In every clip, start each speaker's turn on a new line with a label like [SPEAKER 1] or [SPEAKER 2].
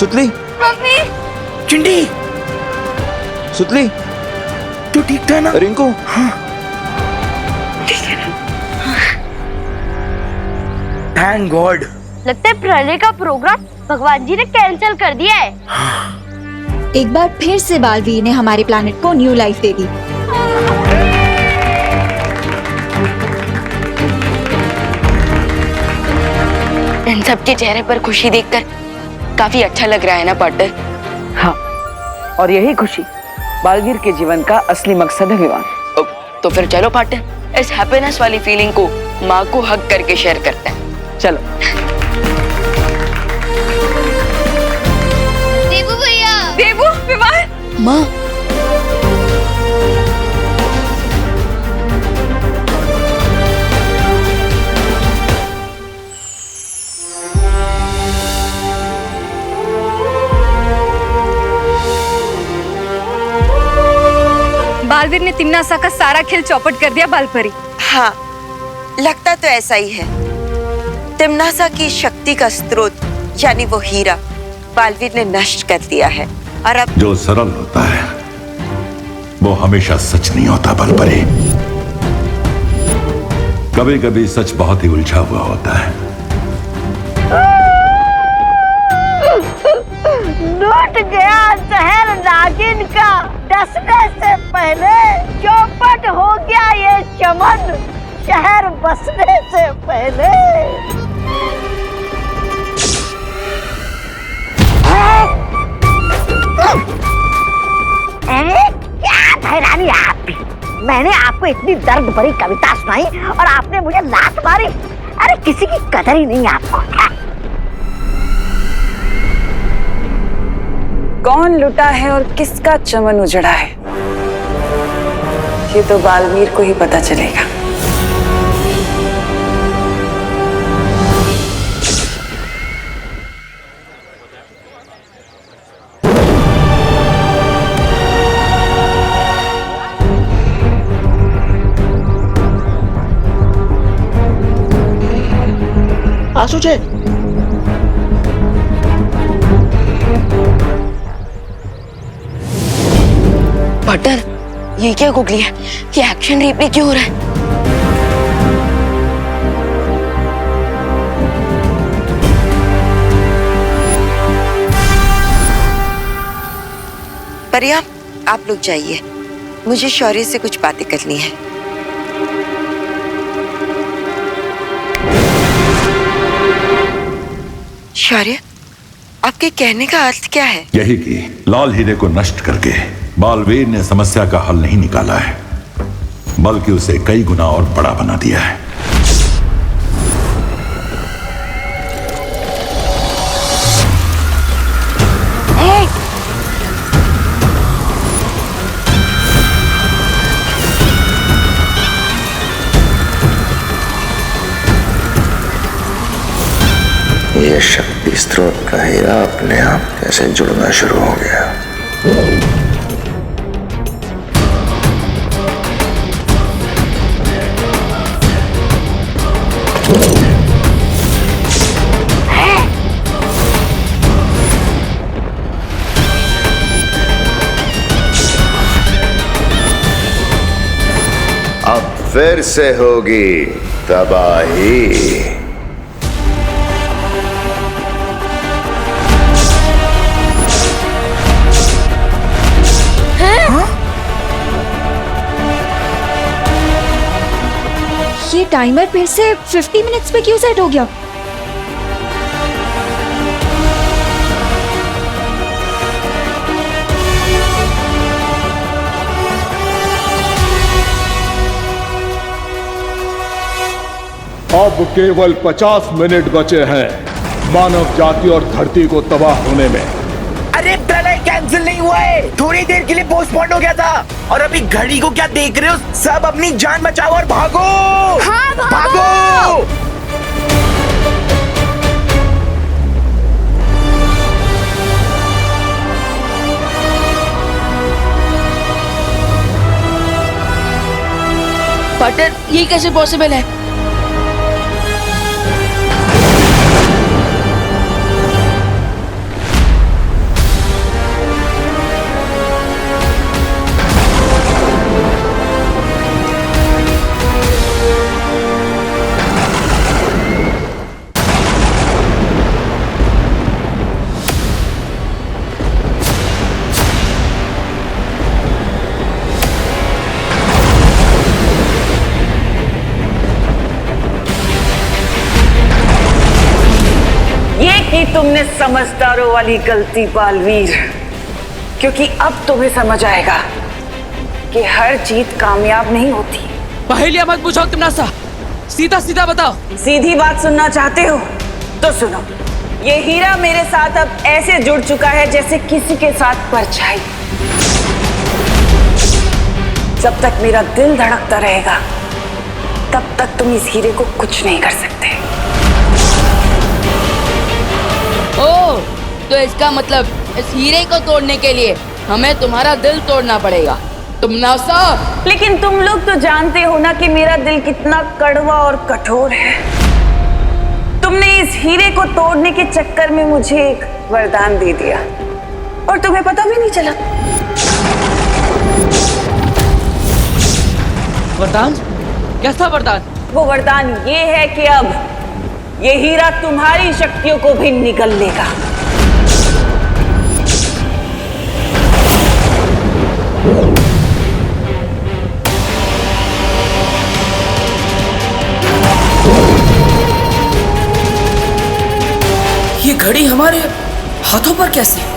[SPEAKER 1] सुतली,
[SPEAKER 2] मम्मी,
[SPEAKER 3] चिंटी,
[SPEAKER 1] सुतली,
[SPEAKER 3] तू ठीक था ना?
[SPEAKER 1] रिंकू,
[SPEAKER 3] हाँ। Thank God.
[SPEAKER 2] लगता है प्रलय का प्रोग्राम भगवान जी ने कैंसिल कर दिया है।
[SPEAKER 4] एक बार फिर से बालवीर ने हमारे प्लैनेट को न्यू लाइफ दे दी।
[SPEAKER 5] इन सबके चेहरे पर खुशी देखकर काफी अच्छा लग रहा है ना पार्टनर?
[SPEAKER 6] हाँ, और यही खुशी बालवीर के जीवन का असली मकसद है विवान।
[SPEAKER 5] तो फिर चलो पार्टनर, इस हैप्पीनेस वाली फीलिंग को माँ को हग करके शेयर करते हैं।
[SPEAKER 6] चलो।
[SPEAKER 2] देवू भैया,
[SPEAKER 5] देवू, विवान,
[SPEAKER 4] माँ,
[SPEAKER 7] बालवीर ने तिम्नासा का सारा खेल चौपट कर दिया बालपरी।
[SPEAKER 8] हाँ, लगता तो ऐसा ही है। तिम्नासा की शक्ति का स्रोत यानी वो हीरा बालवीर ने नष्ट कर दिया है और अब
[SPEAKER 9] जो सरल होता है वो हमेशा सच नहीं होता बलपरी। कभी कभी सच बहुत ही उलझा हुआ होता है।
[SPEAKER 2] लूट गया शहर नागिन का, डसने से पहले चौपट हो गया ये चमन, शहर बसने से पहले। अरे क्या हैरानी आपकी, मैंने आपको इतनी दर्द भरी कविता सुनाई और आपने मुझे लात मारी। अरे किसी की कदर ही नहीं आपको।
[SPEAKER 6] कौन लुटा है और किसका चमन उजड़ा है, ये तो बालवीर को ही पता चलेगा।
[SPEAKER 3] आंसू छे।
[SPEAKER 5] पार्टनर, ये क्या गुगली है? ये एक्शन रिप्ले क्यों हो रहा है?
[SPEAKER 8] परिया, आप लोग जाइए, मुझे शौर्य से कुछ बातें करनी है। शौर्य, आपके कहने का अर्थ क्या है?
[SPEAKER 9] यही कि लाल हीरे को नष्ट करके बालवीर ने समस्या का हल नहीं निकाला है, बल्कि उसे कई गुना और बड़ा बना दिया है।
[SPEAKER 10] ये शक्ति स्रोत का हीरा अपने आप कैसे जुड़ना शुरू हो गया। अब फिर से होगी तबाही।
[SPEAKER 4] ये टाइमर फिर से 50 मिनट्स पे क्यों सेट हो गया?
[SPEAKER 11] अब केवल 50 मिनट बचे हैं मानव जाति और धरती को तबाह होने में।
[SPEAKER 3] अरे प्रलय कैंसिल नहीं हुआ है, थोड़ी देर के लिए पोस्टपोन हो गया था। और अभी घड़ी को क्या देख रहे हो? सब अपनी जान बचाओ और भागो।
[SPEAKER 2] हाँ,
[SPEAKER 3] भागो।
[SPEAKER 5] पार्टनर ये कैसे पॉसिबल है?
[SPEAKER 6] की तुमने समझदारों वाली गलती बालवीर, क्योंकि अब तुम्हें समझ आएगा कि हर जीत कामयाब नहीं होती।
[SPEAKER 5] पहेलियां मत पूछो तमन्ना, सीधा सीधा बताओ।
[SPEAKER 6] सीधी बात सुनना चाहते हो तो सुनो। ये हीरा मेरे साथ अब ऐसे जुड़ चुका है जैसे किसी के साथ परछाई। जब तक मेरा दिल धड़कता रहेगा तब तक तुम इस हीरे को कुछ नहीं कर सकते।
[SPEAKER 5] ओह, तो इसका मतलब इस हीरे को तोड़ने के लिए हमें तुम्हारा दिल तोड़ना पड़ेगा तमन्ना।
[SPEAKER 6] लेकिन तुम लोग तो जानते हो ना कि मेरा दिल कितना कड़वा और कठोर है। तुमने इस हीरे को तोड़ने के चक्कर में मुझे एक वरदान दे दिया और तुम्हें पता भी नहीं चला।
[SPEAKER 5] वरदान? कैसा वरदान?
[SPEAKER 6] वो वरदान ये है कि अब ये हीरा तुम्हारी शक्तियों को भी निगल लेगा।
[SPEAKER 5] ये घड़ी हमारे हाथों पर कैसे?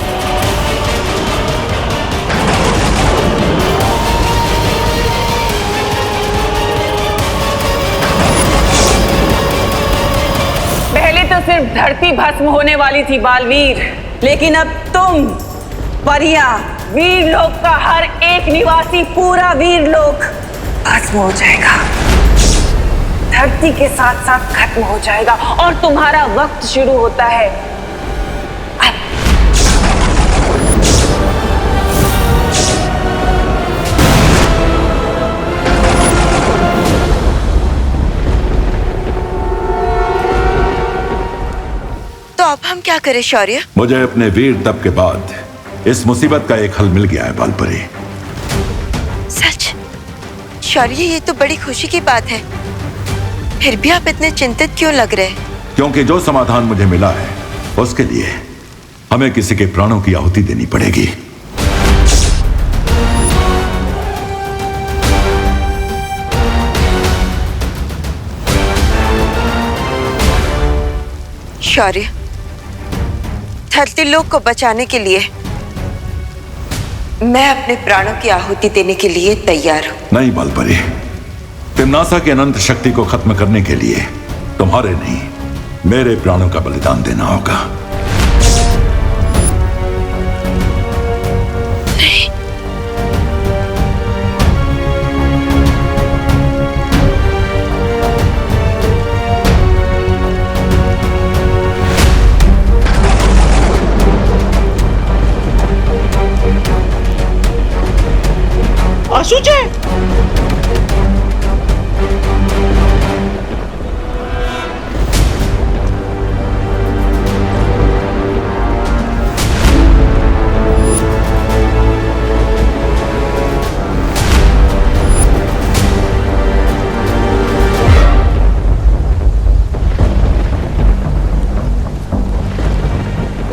[SPEAKER 6] पहले तो सिर्फ धरती भस्म होने वाली थी बालवीर, लेकिन अब तुम, परियां, वीर लोक का हर एक निवासी, पूरा वीर लोक भस्म हो जाएगा, धरती के साथ साथ खत्म हो जाएगा और तुम्हारा वक्त शुरू होता है अब।
[SPEAKER 8] तो अब हम क्या करें शौर्य?
[SPEAKER 9] मुझे अपने वीर तप के बाद इस मुसीबत का एक हल मिल गया है बालपरी।
[SPEAKER 8] सच? शौर्य, ये तो बड़ी खुशी की बात है। फिर भी आप इतने चिंतित क्यों लग रहे हैं?
[SPEAKER 9] क्योंकि जो समाधान मुझे मिला है उसके लिए हमें किसी के प्राणों की आहुति देनी पड़ेगी।
[SPEAKER 8] शौर्य, धरती लोक को बचाने के लिए मैं अपने प्राणों की आहुति देने के लिए तैयार हूं।
[SPEAKER 9] नहीं बालपरी, तिम्नासा की अनंत शक्ति को खत्म करने के लिए तुम्हारे नहीं, मेरे प्राणों का बलिदान देना होगा।
[SPEAKER 8] नहीं।
[SPEAKER 3] आशुचे,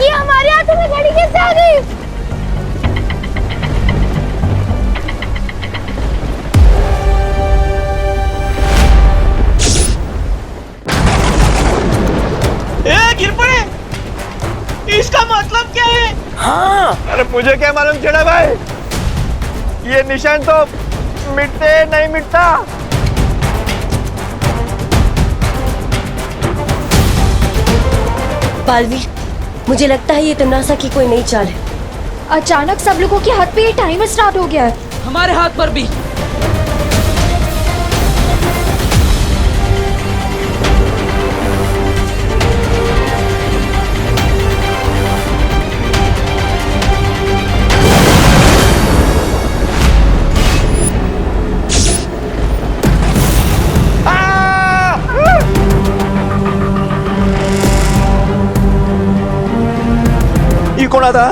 [SPEAKER 2] ये हमारे हाथों में घड़ी कैसे आ गई?
[SPEAKER 3] गिर पड़े, इसका मतलब क्या है? हाँ, अरे मुझे क्या मालूम चढ़ा भाई, ये निशान तो मिटते नहीं मिटता।
[SPEAKER 2] बालवीर, मुझे लगता है ये तमन्ना की कोई नई चाल है।
[SPEAKER 4] अचानक सब लोगों के हाथ पे ये टाइमर स्टार्ट हो गया है।
[SPEAKER 5] हमारे हाथ पर भी।
[SPEAKER 3] होना था।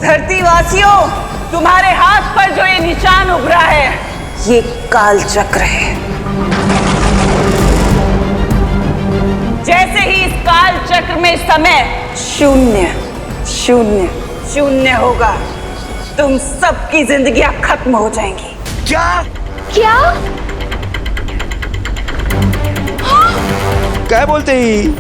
[SPEAKER 6] धरतीवासियों, तुम्हारे हाथ पर जो ये निशान उभरा है, ये काल चक्र है। जैसे ही इस काल चक्र में समय शून्य शून्य शून्य होगा, तुम सबकी जिंदगियां खत्म हो जाएंगी।
[SPEAKER 3] क्या
[SPEAKER 4] क्या?
[SPEAKER 3] क्या बोलते ही?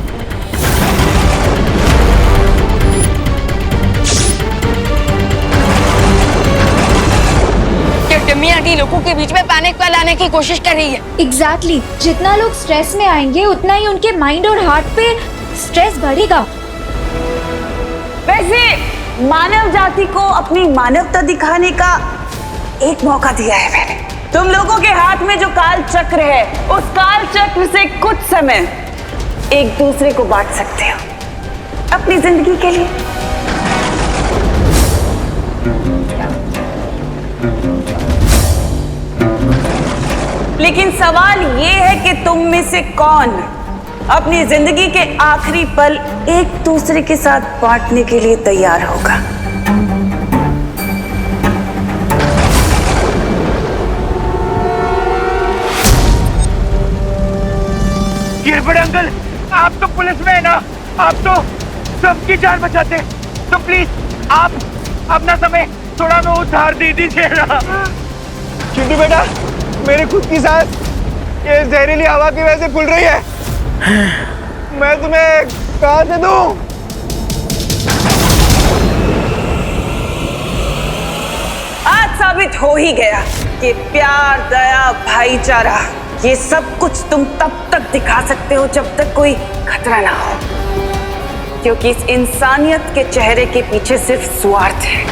[SPEAKER 5] टिम्मी आंटी लोगों के बीच में पैनिक फैलाने की कोशिश कर रही है।
[SPEAKER 4] एग्जैक्टली जितना लोग स्ट्रेस में आएंगे उतना ही उनके माइंड और हार्ट पे स्ट्रेस बढ़ेगा।
[SPEAKER 6] वैसे मानव जाति को अपनी मानवता दिखाने का एक मौका दिया है मैंने। तुम लोगों के हाथ में जो काल चक्र है, उस काल चक्र से कुछ समय एक दूसरे को बांट सकते हो अपनी जिंदगी के लिए। लेकिन सवाल ये है कि तुम में से कौन अपनी जिंदगी के आखिरी पल एक दूसरे के साथ बांटने के लिए तैयार होगा।
[SPEAKER 3] गिरपड़े अंकल, आप तो पुलिस में है ना, आप तो सबकी जान बचाते, तो प्लीज आप अपना समय थोड़ा मैं उधार दे दीजिए ना। चिंटू बेटा, मेरी खुद की सांस ये जहरीली हवा की वजह से फूल रही है, मैं तुम्हें कहां से दूं?
[SPEAKER 6] आज साबित हो ही गया कि प्यार, दया, भाईचारा, ये सब कुछ तुम तब तक दिखा सकते हो जब तक कोई खतरा ना हो, क्योंकि इस इंसानियत के चेहरे के पीछे सिर्फ स्वार्थ है।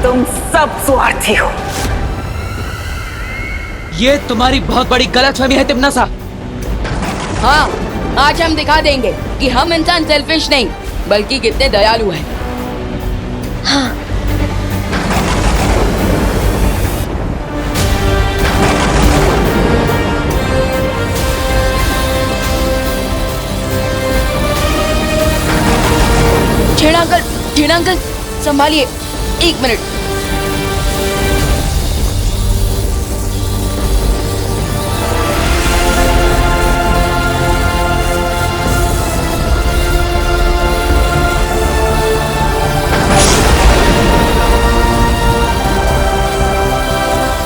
[SPEAKER 6] तुम सब स्वार्थी हो।
[SPEAKER 5] ये तुम्हारी बहुत बड़ी गलतफहमी है तिम्नासा। हाँ, आज हम दिखा देंगे कि हम इंसान सेल्फिश नहीं बल्कि कितने दयालु हैं।
[SPEAKER 4] हाँ।
[SPEAKER 5] छेड़ा अंकल संभालिए, 1 मिनट।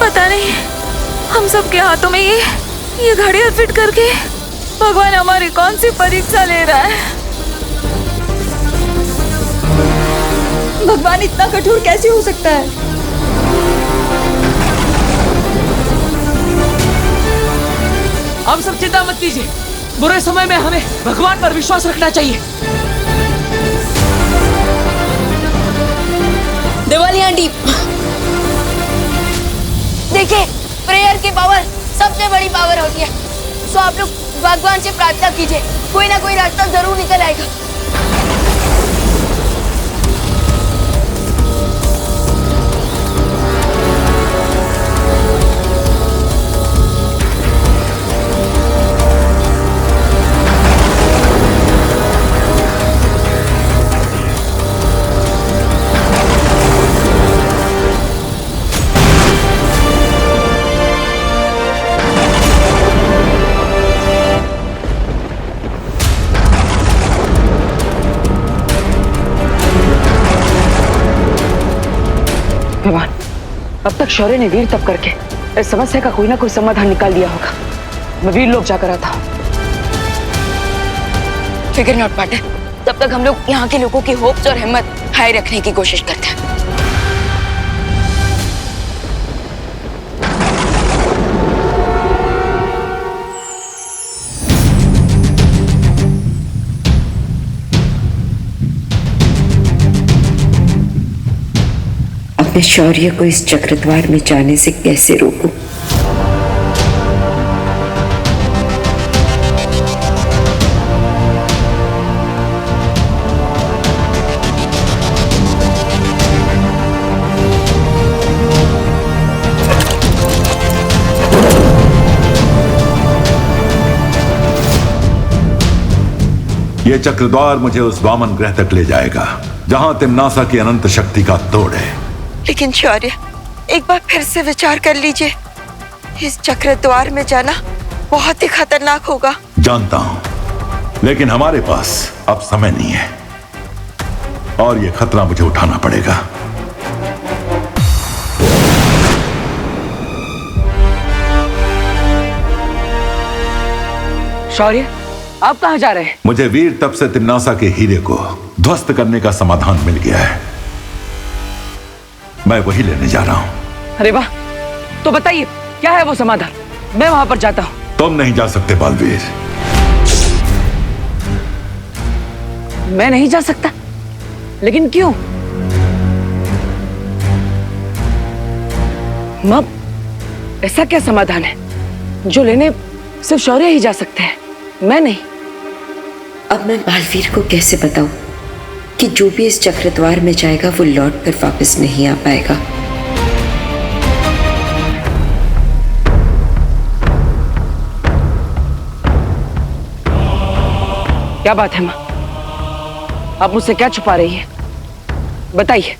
[SPEAKER 7] पता नहीं हम सबके हाथों में ये घड़ियां फिट करके भगवान हमारी कौन सी परीक्षा ले रहा है।
[SPEAKER 4] भगवान इतना कठोर कैसे हो सकता है?
[SPEAKER 5] आप सब चिंता मत कीजिए, बुरे समय में हमें भगवान पर विश्वास रखना चाहिए। दिवाली आंटी, देखिए प्रेयर की पावर सबसे बड़ी पावर होती है, तो आप लोग भगवान से प्रार्थना कीजिए, कोई ना कोई रास्ता जरूर निकल आएगा।
[SPEAKER 6] भगवान, अब तक शौर्य ने वीर तप करके इस समस्या का कोई ना कोई समाधान निकाल दिया होगा। मैं वीर लोग जाकर आता हूँ।
[SPEAKER 5] फिक्र नॉट पार्टनर, तब तक हम लोग यहाँ के लोगों की होप्स और हिम्मत हाई रखने की कोशिश करते हैं।
[SPEAKER 8] मैं शौर्य को इस चक्रद्वार में जाने से कैसे रोकूं?
[SPEAKER 9] ये चक्रद्वार मुझे उस वामन ग्रह तक ले जाएगा जहां तिम्नासा की अनंत शक्ति का तोड़ है।
[SPEAKER 8] लेकिन शौर्य, एक बार फिर से विचार कर लीजिए। इस चक्रद्वार में जाना बहुत ही खतरनाक होगा।
[SPEAKER 9] जानता हूं, लेकिन हमारे पास अब समय नहीं है और ये खतरा मुझे उठाना पड़ेगा।
[SPEAKER 6] शौर्य, आप कहाँ जा रहे हैं?
[SPEAKER 9] मुझे वीर तप से तिम्नासा के हीरे को ध्वस्त करने का समाधान मिल गया है। मैं वही लेने जा रहा हूं।
[SPEAKER 6] अरे वाह, तो बताइए क्या है वो समाधान? मैं वहां पर जाता हूं।
[SPEAKER 9] तुम नहीं जा सकते बालवीर।
[SPEAKER 6] मैं नहीं जा सकता? लेकिन क्यों? मां, ऐसा क्या समाधान है जो लेने सिर्फ शौर्य ही जा सकते हैं, मैं नहीं?
[SPEAKER 8] अब मैं बालवीर को कैसे बताऊं कि जो भी इस चक्रद्वार में जाएगा वो लौट कर वापस नहीं आ पाएगा।
[SPEAKER 6] क्या बात है मां? आप मुझसे क्या छुपा रही हैं? बताइए,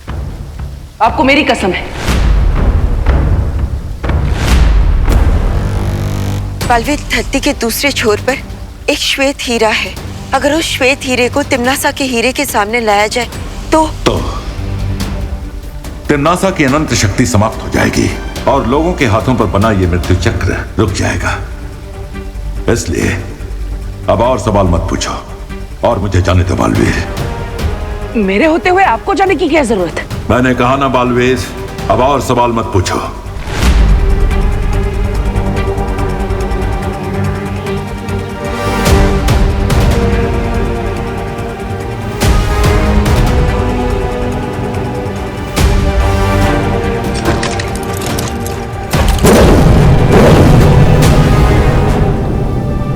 [SPEAKER 6] आपको मेरी कसम है।
[SPEAKER 8] बालवीर, धरती के दूसरे छोर पर एक श्वेत हीरा है। अगर उस श्वेत हीरे को तिम्नासा के हीरे के सामने लाया जाए तो
[SPEAKER 9] तिम्नासा की अनंत शक्ति समाप्त हो जाएगी और लोगों के हाथों पर बना ये मृत्यु चक्र रुक जाएगा। इसलिए अब और सवाल मत पूछो और मुझे जाने दो बालवीर।
[SPEAKER 6] मेरे होते हुए आपको जाने की क्या जरूरत है?
[SPEAKER 9] मैंने कहा ना बालवीर, अब और सवाल मत पूछो।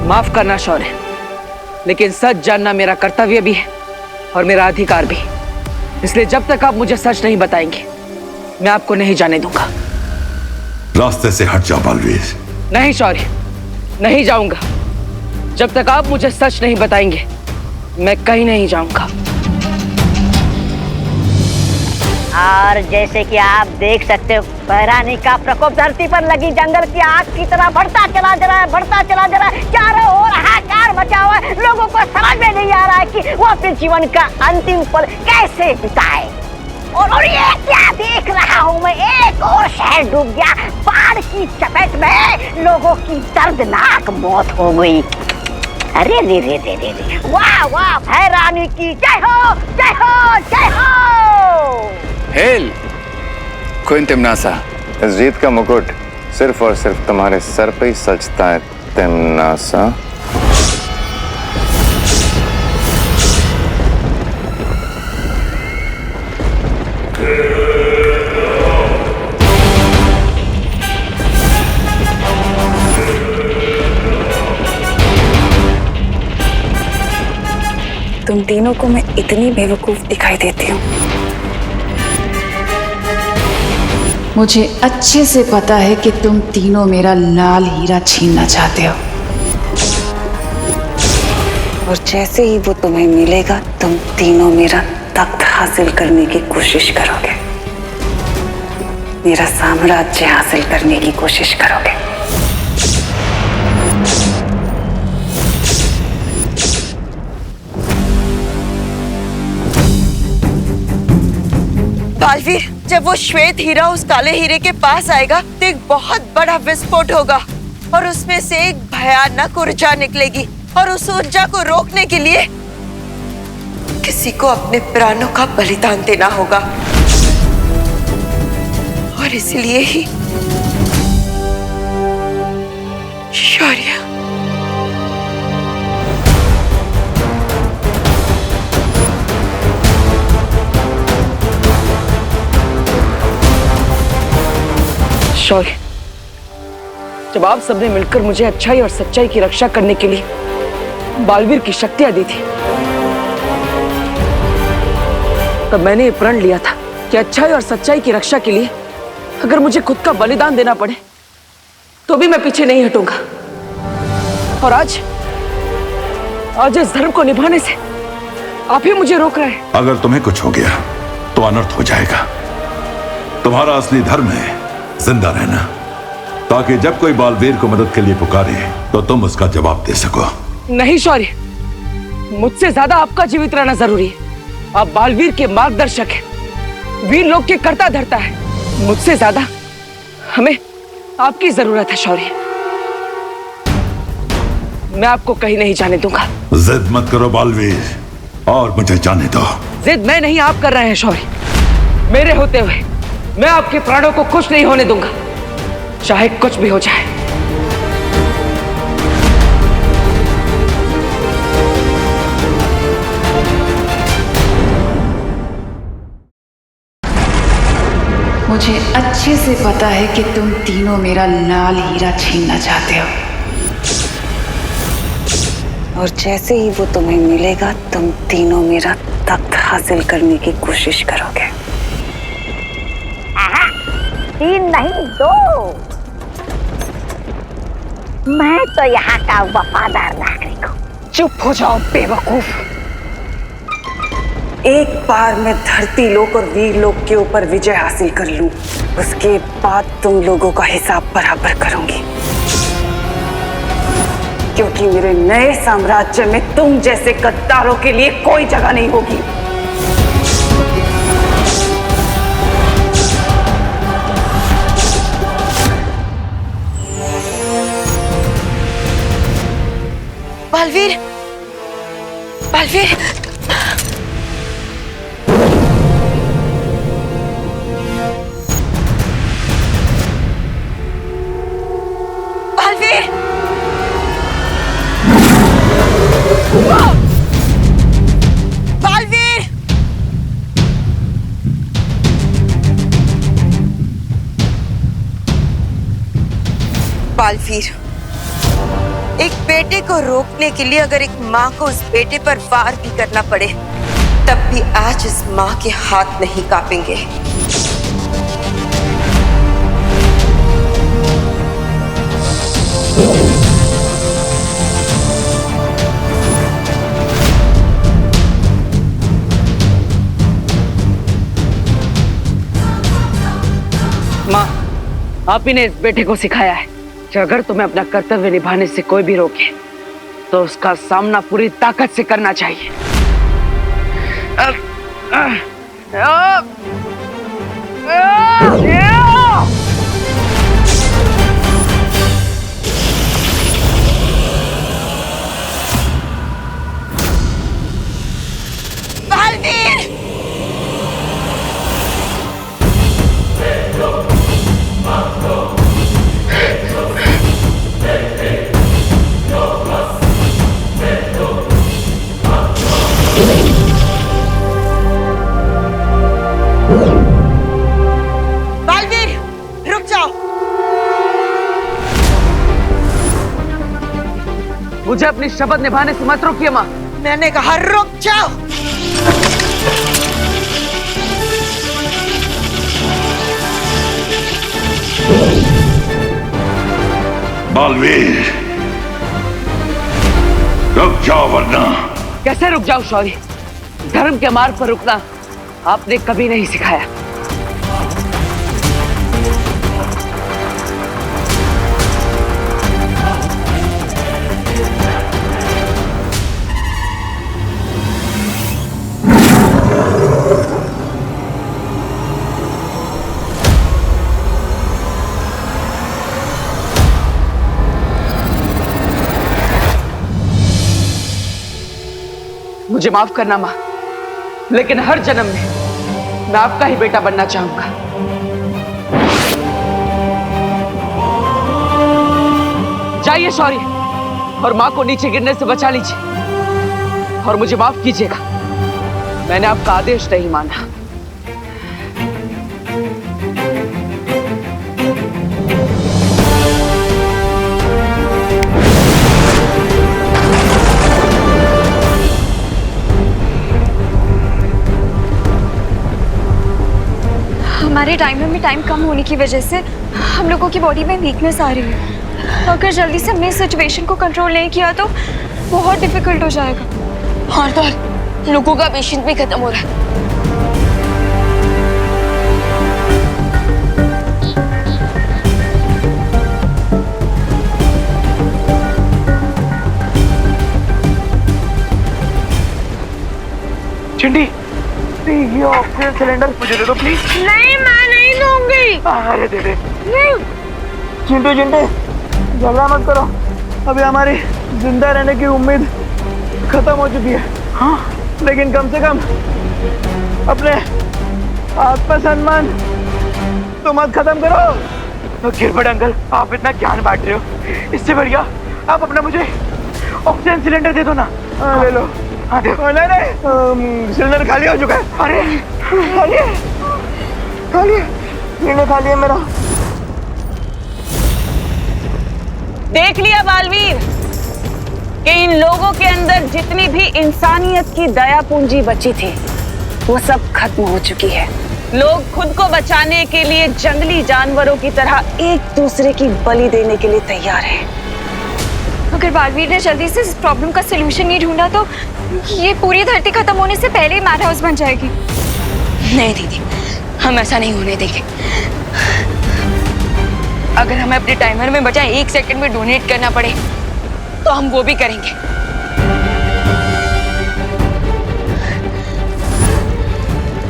[SPEAKER 6] माफ करना शौर्य, लेकिन सच जानना मेरा कर्तव्य भी है और मेरा अधिकार भी। इसलिए जब तक आप मुझे सच नहीं बताएंगे, मैं आपको नहीं जाने दूंगा।
[SPEAKER 9] रास्ते से हट जाओ बालवीर।
[SPEAKER 6] नहीं शौर्य, नहीं जाऊंगा। जब तक आप मुझे सच नहीं बताएंगे, मैं कहीं नहीं जाऊंगा।
[SPEAKER 2] और जैसे कि आप देख सकते हो, बहरानी का प्रकोप धरती पर लगी जंगल की आग की तरह बढ़ता चला जा रहा है, बढ़ता चला जा रहा है। चारों ओर हाहाकार मचा हुआ है। लोगों को समझ में नहीं आ रहा है कि वो अपने जीवन का अंतिम पल कैसे बिताए। और ये क्या देख रहा हूँ मैं, एक और शहर डूब गया बाढ़ की चपेट में। लोगों की दर्दनाक मौत हो गई। अरे रे रे रे रे रे, वाह वाह, भैरानी की जय हो, जय हो, जय हो।
[SPEAKER 12] हेल क्वीन तिम्नासा,
[SPEAKER 10] इस जीत का मुकुट सिर्फ और सिर्फ तुम्हारे सर पे ही सजता है तिम्नासा।
[SPEAKER 7] तुम तीनों को मैं इतनी बेवकूफ दिखाई देती हूँ?
[SPEAKER 13] मुझे अच्छे से पता है कि तुम तीनों मेरा लाल हीरा छीनना चाहते हो।
[SPEAKER 7] और जैसे ही वो तुम्हें मिलेगा, तुम तीनों मेरा तख्त हासिल करने की कोशिश करोगे, मेरा साम्राज्य हासिल करने की कोशिश करोगे।
[SPEAKER 8] बालवीर, जब वो श्वेत हीरा उस काले हीरे के पास आएगा तो एक बहुत बड़ा विस्फोट होगा और उसमें से एक भयानक ऊर्जा निकलेगी और उस ऊर्जा को रोकने के लिए किसी को अपने प्राणों का बलिदान देना होगा। और इसलिए ही शौर्य,
[SPEAKER 6] शौर्य, जब आप सबने मिलकर मुझे अच्छाई और सच्चाई की रक्षा करने के लिए बालवीर की शक्तियां दी थी, तब मैंने ये प्रण लिया था कि अच्छाई और सच्चाई की रक्षा के लिए अगर मुझे खुद का बलिदान देना पड़े तो भी मैं पीछे नहीं हटूंगा। और आज इस धर्म को निभाने से आप ही मुझे रोक रहे हैं।
[SPEAKER 9] अगर तुम्हें कुछ हो गया तो अनर्थ हो जाएगा। तुम्हारा असली धर्म है जिंदा रहना, ताकि जब कोई बालवीर को मदद के लिए पुकारे तो तुम उसका जवाब दे सको।
[SPEAKER 6] नहीं शौर्य, मुझसे ज्यादा आपका जीवित रहना जरूरी है। आप बालवीर के मार्गदर्शक हैं, वीर लोग के कर्ता धर्ता है। मुझसे ज्यादा हमें आपकी जरूरत है शौर्य। मैं आपको कहीं नहीं जाने दूंगा।
[SPEAKER 9] जिद मत करो बालवीर, और मुझे जाने दो।
[SPEAKER 6] जिद मैं नहीं, आप कर रहे हैं शौर्य। मेरे होते हुए मैं आपके प्राणों को खुश नहीं होने दूंगा, चाहे कुछ भी हो जाए।
[SPEAKER 13] मुझे अच्छे से पता है कि तुम तीनों मेरा लाल हीरा छीनना चाहते हो,
[SPEAKER 6] और जैसे ही वो तुम्हें मिलेगा तुम तीनों मेरा तख्त हासिल करने की कोशिश करोगे।
[SPEAKER 2] 3 नहीं 2। मैं तो यहाँ का वफादार नागरिक हूँ।
[SPEAKER 6] चुप हो जाओ बेवकूफ। एक बार मैं धरती लोक और वीर लोक के ऊपर विजय हासिल कर लूं, उसके बाद तुम लोगों का हिसाब बराबर करूंगी, क्योंकि मेरे नए साम्राज्य में तुम जैसे गद्दारों के लिए कोई जगह नहीं होगी।
[SPEAKER 8] बालवीर, बालवीर, बालवीर, बालवीर, बालवीर, एक बेटे को रोकने के लिए अगर एक माँ को उस बेटे पर वार भी करना पड़े, तब भी आज इस माँ के हाथ नहीं कांपेंगे।
[SPEAKER 6] माँ, आप ही ने इस बेटे को सिखाया है कि अगर तुम्हें अपना कर्तव्य निभाने से कोई भी रोके तो उसका सामना पूरी ताकत से करना चाहिए।
[SPEAKER 8] बालवीर! बालवीर, रुक जाओ।
[SPEAKER 6] मुझे अपनी शपथ निभाने से मत रोकिए माँ।
[SPEAKER 8] मैंने कहा रुक जाओ।
[SPEAKER 9] बालवीर, रुक जाओ वरना।
[SPEAKER 6] कैसे रुक जाओ शौर्य? धर्म के मार्ग पर रुकना आपने कभी नहीं सिखाया। मुझे माफ करना माँ, लेकिन हर जन्म में मैं आपका ही बेटा बनना चाहूंगा। जाइए शौर्य, और माँ को नीचे गिरने से बचा लीजिए, और मुझे माफ कीजिएगा, मैंने आपका आदेश नहीं माना।
[SPEAKER 4] हमारे टाइमर में टाइम कम होने की वजह से हम लोगों की बॉडी में वीकनेस आ रही है। तो अगर जल्दी से हमने सिचुएशन को कंट्रोल नहीं किया तो बहुत डिफिकल्ट हो जाएगा।
[SPEAKER 7] और तो लोगों का पेशेंस भी खत्म हो रहा है।
[SPEAKER 3] चिंटी, ये ऑक्सीजन सिलेंडर मुझे दे दो प्लीज।
[SPEAKER 7] नहीं, मैं नहीं दूंगी।
[SPEAKER 3] अरे दे दे।
[SPEAKER 7] नहीं।
[SPEAKER 3] चिंटू चिंटे, झगड़ा मत करो। अभी हमारी जिंदा रहने की उम्मीद खत्म हो चुकी है। हाँ, लेकिन कम से कम अपने आत्मसम्मान तो मत खत्म करो। तो गिरबड़ अंकल, आप इतना ज्ञान बांट रहे हो, इससे बढ़िया आप अपना मुझे ऑक्सीजन सिलेंडर दे दो ना। ले लो। हाँ दे। नहीं, सिलेंडर खाली हो चुका है। अरे खाली है, खाली है, सिलेंडर खाली है मेरा।
[SPEAKER 6] देख लिया बालवीर कि इन लोगों के अंदर जितनी भी इंसानियत की दया पूंजी बची थी वो सब खत्म हो चुकी है। लोग खुद को बचाने के लिए जंगली जानवरों की तरह एक दूसरे की बलि देने के लिए तैयार हैं।
[SPEAKER 4] अगर बालवीर ने जल्दी से इस प्रॉब्लम का सलूशन नहीं ढूंढा तो ये पूरी धरती खत्म होने से पहले ही मैड हाउस बन जाएगी।
[SPEAKER 7] नहीं दीदी, हम ऐसा नहीं होने देंगे। अगर हमें अपने टाइमर में बचा 1 सेकंड में डोनेट करना पड़े तो हम वो भी करेंगे।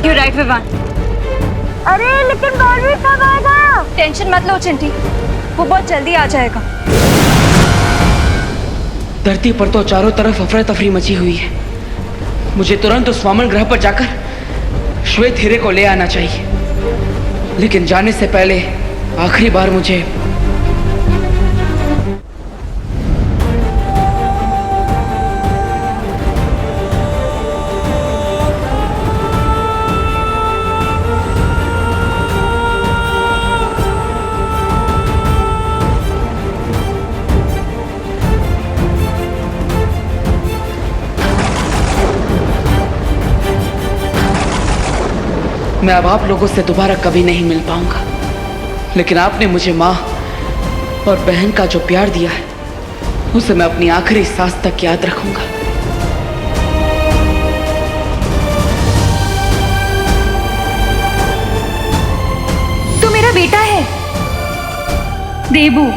[SPEAKER 4] You're right, Vivaan.
[SPEAKER 2] अरे लेकिन बालवीर कब आएगा?
[SPEAKER 4] टेंशन मत लो चिंटी, वो बहुत जल्दी आ जाएगा।
[SPEAKER 5] धरती पर तो चारों तरफ अफरा तफरी मची हुई है। मुझे तुरंत उस वामन ग्रह पर जाकर श्वेत हीरे को ले आना चाहिए, लेकिन जाने से पहले आखिरी बार मुझे मैं अब आप लोगों से दोबारा कभी नहीं मिल पाऊंगा, लेकिन आपने मुझे माँ और बहन का जो प्यार दिया है उसे मैं अपनी आखिरी सांस तक याद रखूंगा।
[SPEAKER 4] तू मेरा बेटा है देबू।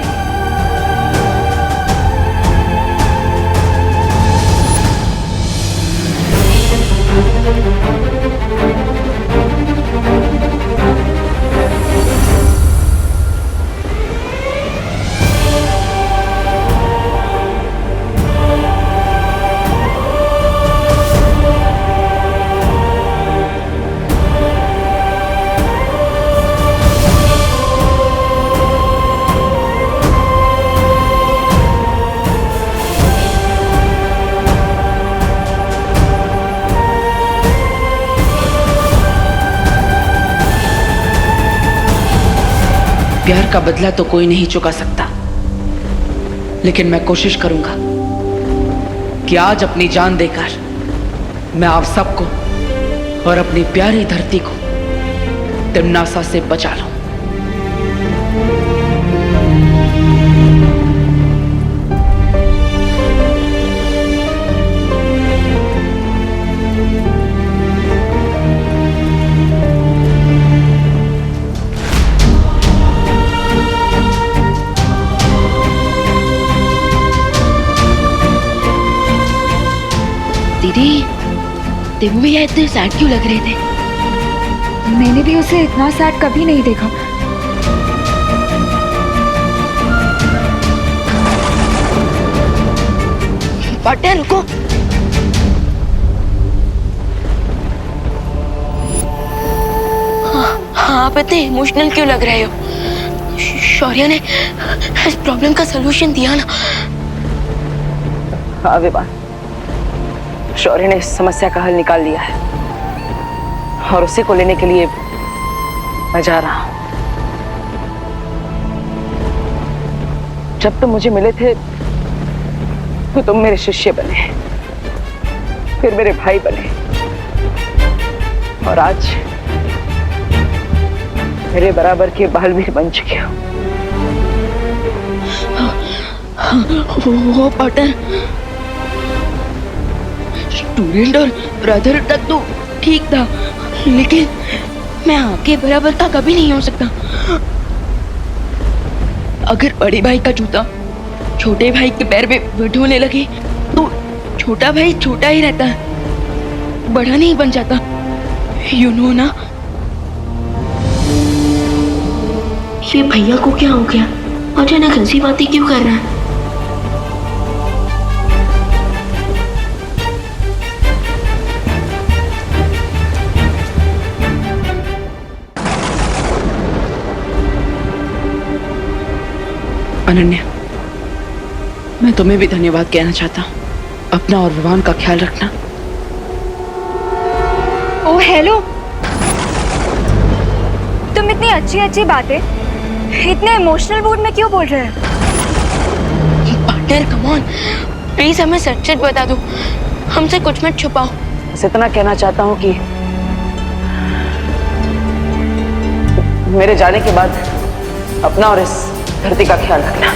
[SPEAKER 4] प्यार का बदला तो कोई नहीं चुका सकता, लेकिन मैं कोशिश करूंगा कि आज अपनी जान देकर मैं आप सबको और अपनी प्यारी धरती को तिम्नासा से बचा लूं।
[SPEAKER 7] दीदी, देबू भैया इतने सैड क्यों लग रहे थे?
[SPEAKER 4] मैंने भी उसे इतना सैड कभी नहीं देखा।
[SPEAKER 7] पार्टनर रुको। हाँ, आप इतने इमोशनल क्यों लग रहे हो? शौर्य ने इस प्रॉब्लम का सलूशन दिया ना।
[SPEAKER 6] हाँ विवान, शौर्य ने इस समस्या का हल निकाल लिया है और उसी को लेने के लिए मैं जा रहा हूं। जब तुम मुझे मिले थे तो तुम मेरे शिष्य बने, फिर मेरे भाई बने, और आज मेरे बराबर के बालवीर बन चुके हो।
[SPEAKER 5] वो पार्टनर, स्टूडेंट और ब्रदर तक तो ठीक था, लेकिन मैं आपके बराबर का कभी नहीं हो सकता। अगर बड़े भाई का जूता छोटे भाई के पैर पे बिठोने लगे तो छोटा भाई छोटा ही रहता है, बड़ा नहीं बन जाता। यू नो ना।
[SPEAKER 14] ये भैया को क्या हो गया? अचानक ऐसी बातें क्यों कर रहा है?
[SPEAKER 5] अनन्या, मैं तुम्हें भी धन्यवाद कहना चाहता हूँ। अपना और विवान का ख्याल रखना।
[SPEAKER 7] ओ हेलो, तुम इतनी अच्छी अच्छी बातें इतने इमोशनल मूड में क्यों बोल रहे हो?
[SPEAKER 5] पार्टनर कम ऑन, प्लीज हमें सच सच बता दो, हमसे कुछ मत छुपाओ।
[SPEAKER 6] बस इतना कहना चाहता हूँ कि मेरे जाने के बाद अपना और इस धरती का ख्याल रखना।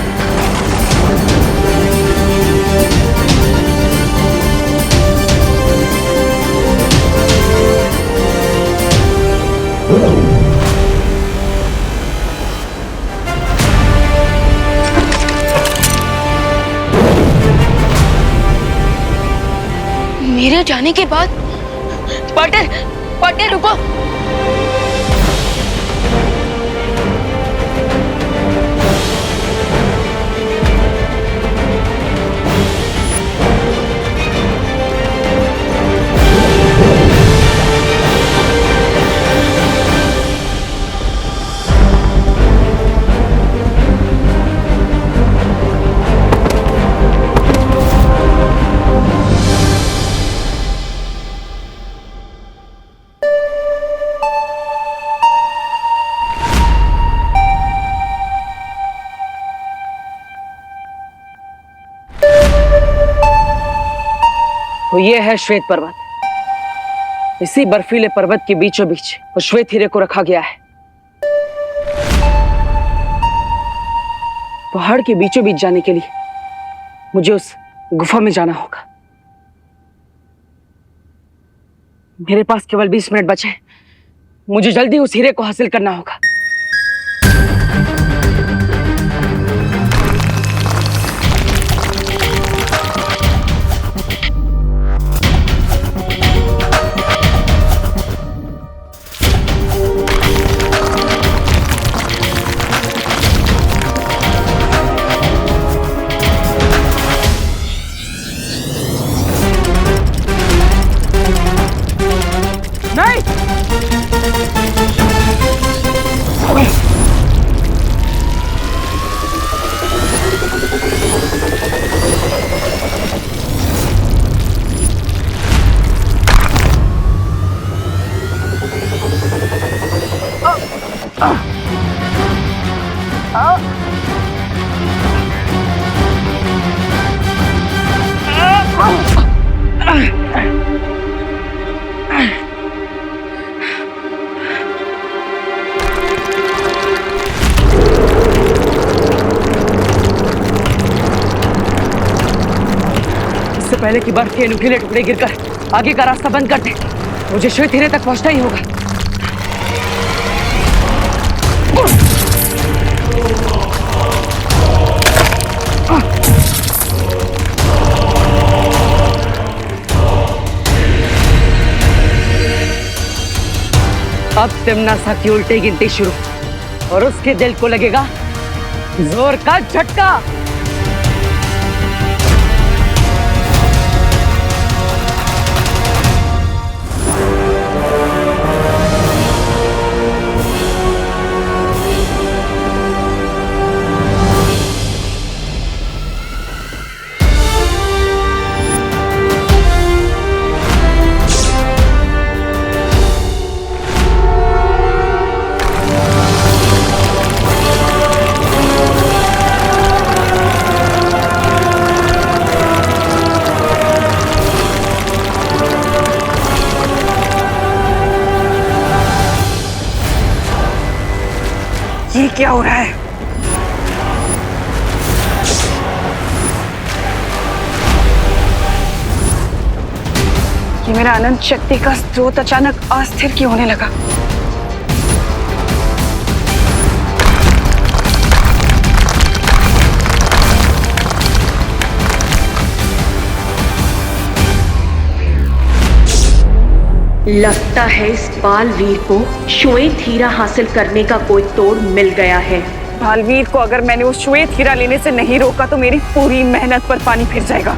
[SPEAKER 5] मेरे जाने के बाद पार्टनर रुको।
[SPEAKER 6] तो ये है श्वेत पर्वत। इसी बर्फीले पर्वत के बीचों बीच उस श्वेत हीरे को रखा गया है। पहाड़ के बीचों बीच जाने के लिए मुझे उस गुफा में जाना होगा। मेरे पास केवल 20 मिनट बचे हैं। मुझे जल्दी उस हीरे को हासिल करना होगा। इससे पहले कि बर्फ के नुकीले टुकड़े गिरकर आगे का रास्ता बंद कर दे, मुझे श्वेत हीरे तक पहुंचना ही होगा। अब तिम्नासा की उल्टी गिनती शुरू और उसके दिल को लगेगा जोर का झटका। ये क्या हो रहा है? ये मेरा अनंत शक्ति का स्रोत अचानक अस्थिर क्यों होने लगा?
[SPEAKER 15] लगता है इस बालवीर को श्वेत हीरा हासिल करने का कोई तोड़ मिल गया है।
[SPEAKER 6] बालवीर को अगर मैंने वो श्वेत हीरा लेने से नहीं रोका तो मेरी पूरी मेहनत पर पानी फिर जाएगा।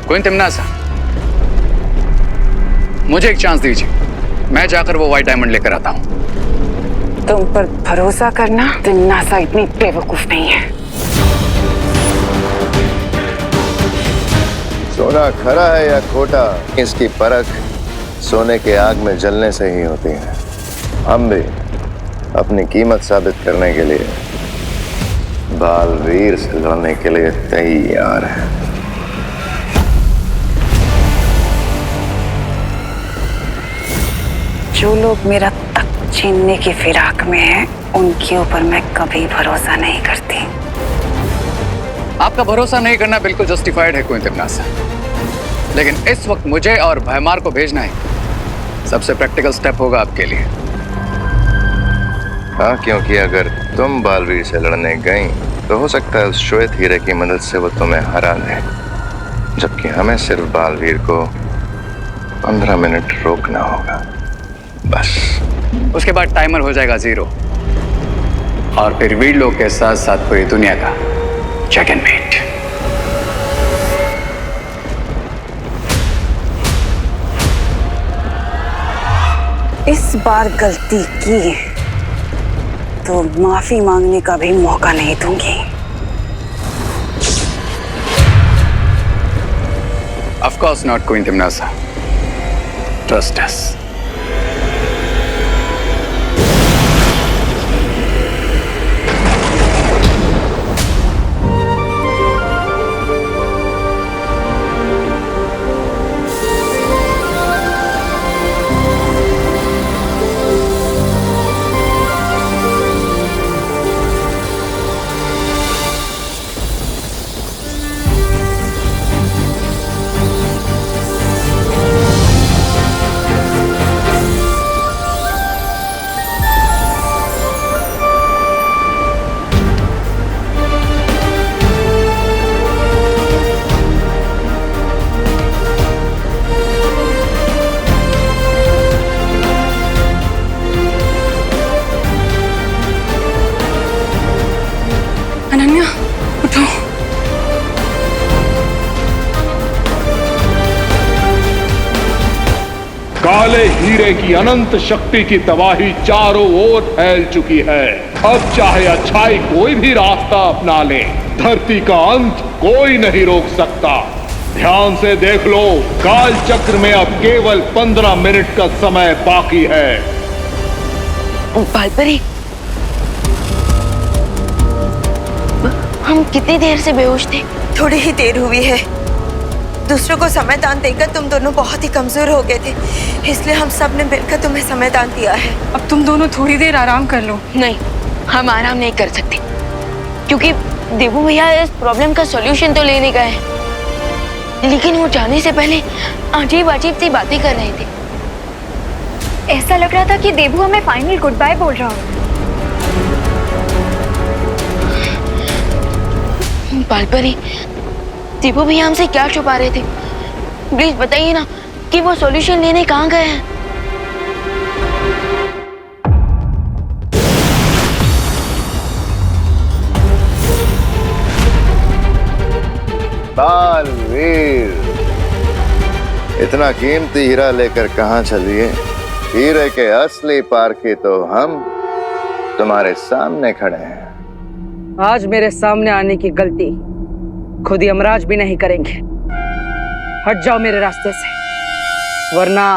[SPEAKER 12] क्वीन तिम्नासा, मुझे एक चांस दीजिए, मैं जाकर वो व्हाइट डायमंड लेकर आता हूं।
[SPEAKER 6] तुम पर भरोसा करना तिम्नासा इतनी बेवकूफ नहीं है।
[SPEAKER 10] सोना खरा है या खोटा, इसकी परख सोने के आग में जलने से ही होती है। हम भी अपनी कीमत साबित करने के लिए बालवीर से लड़ने के लिए तैयार हैं।
[SPEAKER 6] जो लोग मेरा तख्त छीनने की फिराक में हैं, उनके ऊपर मैं कभी भरोसा नहीं करती।
[SPEAKER 12] आपका भरोसा नहीं करना बिल्कुल जस्टिफाइड है क्वीन तिम्नासा, लेकिन इस वक्त मुझे और भयमार को भेजना ही सबसे प्रैक्टिकल स्टेप होगा आपके लिए।
[SPEAKER 10] हाँ, क्योंकि अगर तुम बालवीर से लड़ने गई तो हो सकता है उस श्वेत हीरे की मदद से वो तुम्हें हरा दे, जबकि हमें सिर्फ बालवीर को 15 मिनट रोकना होगा, बस।
[SPEAKER 12] उसके बाद टाइमर हो जाएगा 0 और फिर वीर लोग के साथ साथ पूरी दुनिया का चेकमेट।
[SPEAKER 6] इस बार गलती की तो माफी मांगने का भी मौका नहीं दूंगी।
[SPEAKER 12] Of course not, Queen Timnasa. Trust us.
[SPEAKER 6] Ananya, उठो।
[SPEAKER 11] काले हीरे की अनंत शक्ति की तबाही चारों ओर फैल चुकी है। अब चाहे अच्छाई कोई भी रास्ता अपना ले, धरती का अंत कोई नहीं रोक सकता। ध्यान से देख लो, काल चक्र में अब केवल 15 मिनट का समय बाकी है।
[SPEAKER 14] बालपरी, हम कितनी देर से बेहोश थे?
[SPEAKER 8] थोड़ी ही देर हुई है। दूसरों को समय दान देकर तुम दोनों बहुत ही कमजोर हो गए थे, इसलिए हम सब ने मिलकर तुम्हें समय दान दिया है।
[SPEAKER 6] अब तुम दोनों थोड़ी देर आराम कर लो।
[SPEAKER 14] नहीं, हम आराम नहीं कर सकते, क्योंकि देवू भैया इस प्रॉब्लम का सॉल्यूशन तो लेने गए हैं, लेकिन वो जाने से पहले अजीब अजीब सी बातें कर रहे थे।
[SPEAKER 7] ऐसा लग रहा था कि देवू हमें फाइनल गुड बाय बोल रहा हो।
[SPEAKER 14] बालपरी, देवू भैया हमसे क्या छुपा रहे थे? प्लीज बताइए ना कि वो सॉल्यूशन लेने कहाँ गए हैं।
[SPEAKER 10] बालवीर, इतना कीमती हीरा लेकर कहाँ चलिए? हीरे के असली पारखी तो हम तुम्हारे सामने खड़े हैं।
[SPEAKER 6] आज मेरे सामने आने की गलती खुद यमराज भी नहीं करेंगे। हट जाओ मेरे रास्ते से, वरना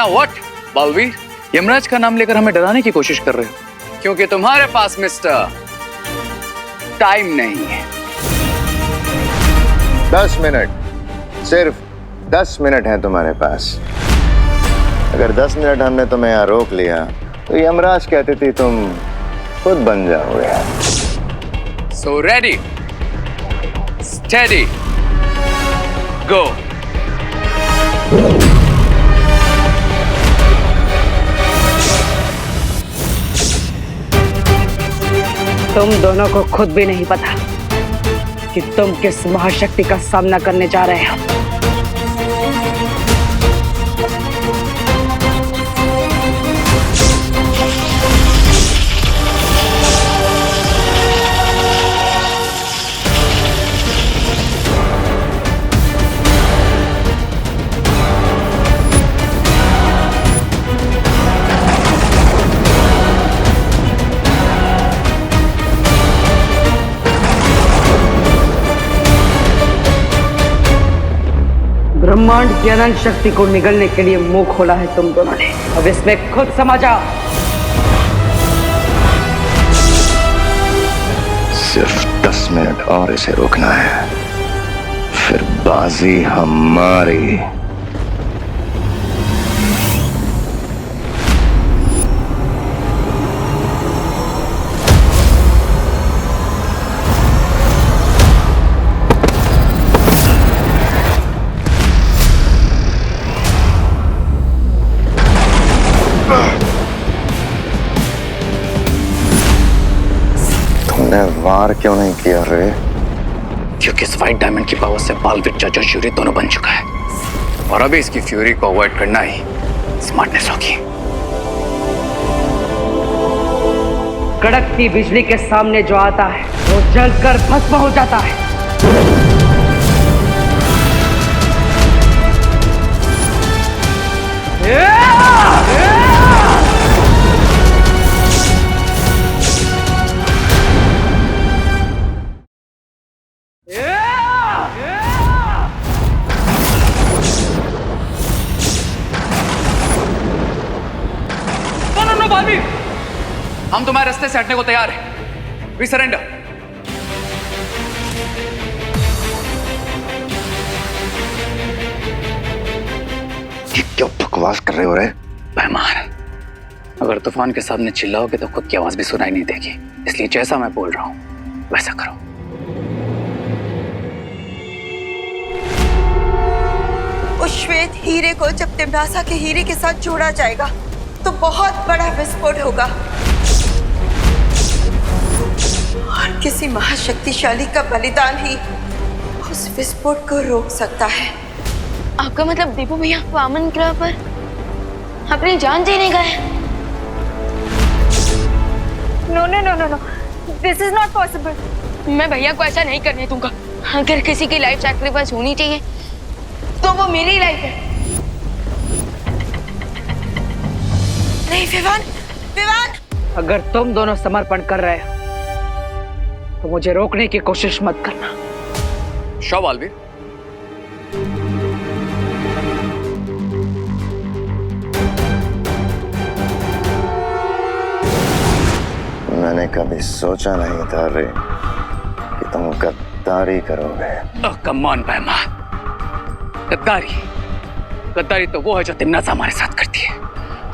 [SPEAKER 12] व्हाट? बालवीर, यमराज का नाम लेकर हमें डराने की कोशिश कर रहे हो, क्योंकि तुम्हारे पास मिस्टर टाइम नहीं है।
[SPEAKER 10] 10 मिनट, सिर्फ 10 मिनट है तुम्हारे पास। अगर 10 मिनट हमने तुम्हें यहाँ रोक लिया तो यमराज कहती थी तुम खुद बन जाओगे।
[SPEAKER 12] सो रेडी, स्टेडी, गो।
[SPEAKER 6] तुम दोनों को खुद भी नहीं पता कि तुम किस महाशक्ति का सामना करने जा रहे हो। ब्रह्मांड की अनंत शक्ति को निगलने के लिए मुंह खोला है तुम दोनों ने। अब इसमें खुद समझ आओ।
[SPEAKER 10] सिर्फ 10 मिनट और इसे रोकना है, फिर बाजी हमारी। वार क्यों नहीं किया रे?
[SPEAKER 12] क्योंकि इस व्हाइट डायमंड की पावर से बालवीर जज और फ्यूरी दोनों बन चुका है और अभी इसकी फ्यूरी को अवॉइड करना ही स्मार्टनेस होगी।
[SPEAKER 6] कड़कती बिजली के सामने जो आता है वो जलकर भस्म हो जाता है।
[SPEAKER 12] हम तुम्हारे रास्ते से हटने को तैयार हैं। We surrender.
[SPEAKER 10] क्यों बकवास कर रहे हो रे?
[SPEAKER 12] मेहमान, अगर तूफान के सामने चिल्लाओगे तो खुद की आवाज भी सुनाई नहीं देगी, इसलिए जैसा मैं बोल रहा हूं वैसा करो।
[SPEAKER 8] उस श्वेत हीरे को जब तिम्नासा के हीरे के साथ जोड़ा जाएगा तो बहुत बड़ा विस्फोट होगा और किसी महाशक्तिशाली का बलिदान ही उस विस्फोट को रोक सकता है।
[SPEAKER 14] आपका मतलब दीपू भैया वामन ग्रह पर अपनी जान देने गए?
[SPEAKER 7] No no no no no, this is not possible.
[SPEAKER 14] मैं भैया को ऐसा नहीं करने दूंगा। अगर किसी की लाइफ सैक्रिफाइस होनी चाहिए तो वो मेरी लाइफ है।
[SPEAKER 8] नहीं विवान, विवान!
[SPEAKER 6] अगर तुम दोनों समर्पण कर रहे हो तो मुझे रोकने की कोशिश मत करना।
[SPEAKER 12] शो बालवीर।
[SPEAKER 10] मैंने कभी सोचा नहीं था रे कि तुम गद्दारी करोगे।
[SPEAKER 12] कम ऑन मेहमान, गद्दारी गद्दारी तो वो है जो तिम्नासा हमारे साथ करती है।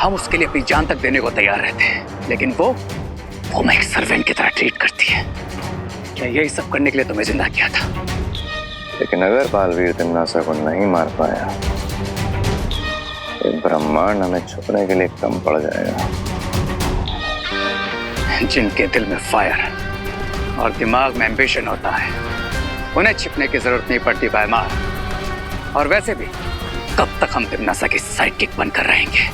[SPEAKER 12] हम उसके लिए अपनी जान तक देने को तैयार रहते हैं, लेकिन वो मैं एक सर्वेंट की तरह ट्रीट करती है। क्या यही सब करने के लिए तुम्हें जिंदा किया था?
[SPEAKER 10] लेकिन अगर बालवीर तिम्नासा को नहीं मार पाया तो ब्रह्मांड हमें छुपने के लिए कम पड़ जाएगा।
[SPEAKER 12] जिनके दिल में फायर और दिमाग में एम्बिशन होता है उन्हें छिपने की जरूरत नहीं पड़ती भाईमार। और वैसे भी कब तक हम तिम्नासा की साइड किक बनकर रहेंगे?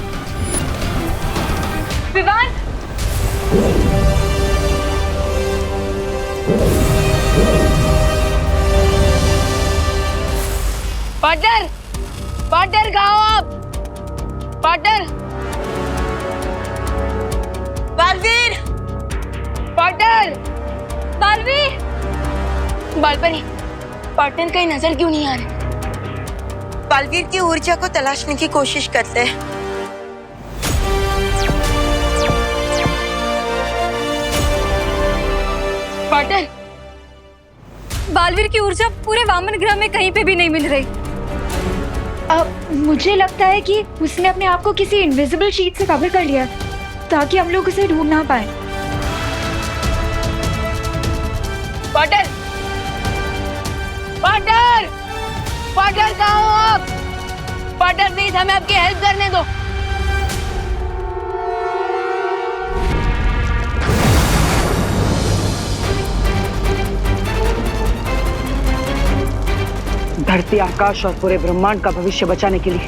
[SPEAKER 7] विवान!
[SPEAKER 14] पार्टनर, पार्टनर कहाँ हो आप? Partner,
[SPEAKER 8] Baalveer!
[SPEAKER 14] Partner, Baalveer! Baalpari, partner कहीं नजर क्यों नहीं आ रहे?
[SPEAKER 8] बालवीर की ऊर्जा को तलाशने की कोशिश करते हैं।
[SPEAKER 14] पार्टनर,
[SPEAKER 7] बालवीर की ऊर्जा पूरे वामन ग्रह में कहीं पे भी नहीं मिल रही।
[SPEAKER 16] मुझे लगता है कि उसने अपने आप को किसी इनविजिबल शीट से कवर कर लिया ताकि हम लोग उसे ढूंढ ना पाए।
[SPEAKER 14] पार्टनर, पार्टनर, पार्टनर कहाँ हो आप? पार्टनर प्लीज हमें आपकी हेल्प करने दो।
[SPEAKER 6] धरती, आकाश और पूरे ब्रह्मांड का भविष्य बचाने के लिए